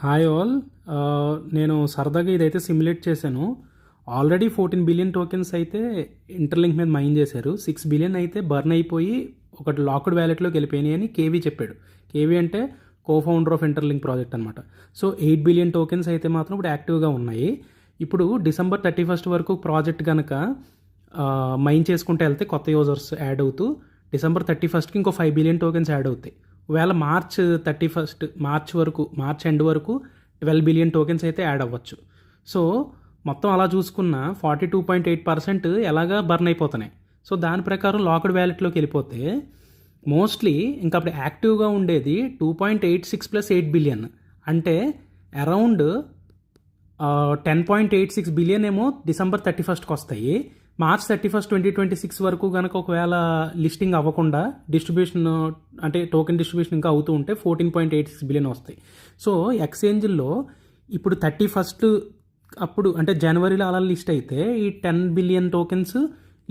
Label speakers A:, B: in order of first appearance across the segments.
A: Hi all. నేను సరదాగా ఇదైతే సిమ్యులేట్ చేశాను. ఆల్రెడీ 14 బిలియన్ టోకెన్స్ అయితే ఇంటర్లింక్ మీద మైన్ చేశారు. 6 బిలియన్ అయితే బర్న్ అయిపోయి ఒకటి లాక్డ్ వ్యాలెట్లోకి వెళ్ళిపోయినాయి అని కేవీ చెప్పాడు. కేవీ అంటే co founder of interlink project అనమాట. సో 8 బిలియన్ టోకెన్స్ అయితే మాత్రం ఇప్పుడు యాక్టివ్గా ఉన్నాయి. ఇప్పుడు డిసెంబర్ 31 వరకు ప్రాజెక్ట్ కనుక మైన్ చేసుకుంటూ వెళ్తే కొత్త యూజర్స్ యాడ్ అవుతూ డిసెంబర్ 31కి ఇంకో 5 బిలియన్ టోకెన్స్ యాడ్ అవుతాయి. ఒకవేళ మార్చ్ ఎండ్ వరకు 12 బిలియన్ టోకెన్స్ అయితే యాడ్ అవ్వచ్చు. సో మొత్తం అలా చూసుకున్న 42.8% ఎలాగా బర్న్ అయిపోతున్నాయి. సో దాని ప్రకారం లాక్డ్ వ్యాలెట్లోకి వెళ్ళిపోతే మోస్ట్లీ ఇంకా అప్పుడు యాక్టివ్గా ఉండేది 2.86 ప్లస్ 8 బిలియన్, అంటే అరౌండ్ 10.86 బిలియన్ ఏమో డిసెంబర్ 31కి వస్తాయి. మార్చ్ 31, 2026 వరకు కనుక ఒకవేళ లిస్టింగ్ అవ్వకుండా డిస్ట్రిబ్యూషన్ అంటే టోకెన్ డిస్ట్రిబ్యూషన్ ఇంకా అవుతూ ఉంటే 14.86 బిలియన్ వస్తాయి. సో ఎక్స్చేంజ్లో ఇప్పుడు 31 అప్పుడు అంటే జనవరిలో అలా లిస్ట్ అయితే ఈ 10 బిలియన్ టోకెన్స్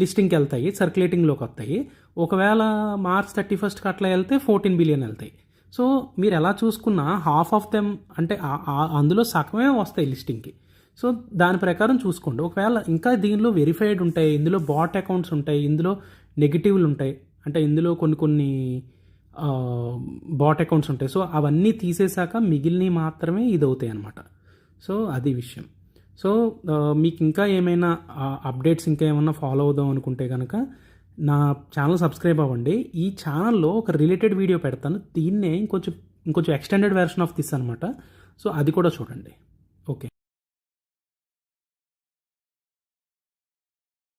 A: లిస్టింగ్కి వెళ్తాయి, సర్క్యులేటింగ్లోకి వస్తాయి. ఒకవేళ మార్చ్ 31కి అట్లా వెళ్తే 14 బిలియన్ వెళ్తాయి. సో మీరు ఎలా చూసుకున్నా హాఫ్ ఆఫ్ దెమ్ అంటే అందులో సగమే వస్తాయి లిస్టింగ్కి. సో దాని ప్రకారం చూసుకోండి. ఒకవేళ ఇంకా దీనిలో వెరిఫైడ్ ఉంటాయి, ఇందులో బాట్ అకౌంట్స్ ఉంటాయి, ఇందులో నెగిటివ్లు ఉంటాయి, అంటే ఇందులో కొన్ని బాట్ అకౌంట్స్ ఉంటాయి. సో అవన్నీ తీసేశాక మిగిలినవి మాత్రమే ఇది అవుతాయి అన్నమాట. సో అది విషయం. సో మీకు ఇంకా ఏమైనా అప్డేట్స్ ఇంకా ఏమైనా ఫాలో అవుదాం అనుకుంటే కనుక నా ఛానల్ సబ్స్క్రైబ్ అవ్వండి. ఈ ఛానల్లో ఒక రిలేటెడ్ వీడియో పెడతాను, దీన్నే ఇంకొంచెం ఎక్స్టెండెడ్ వెర్షన్ ఆఫ్ దిస్ అనమాట. సో అది కూడా చూడండి. ఓకే.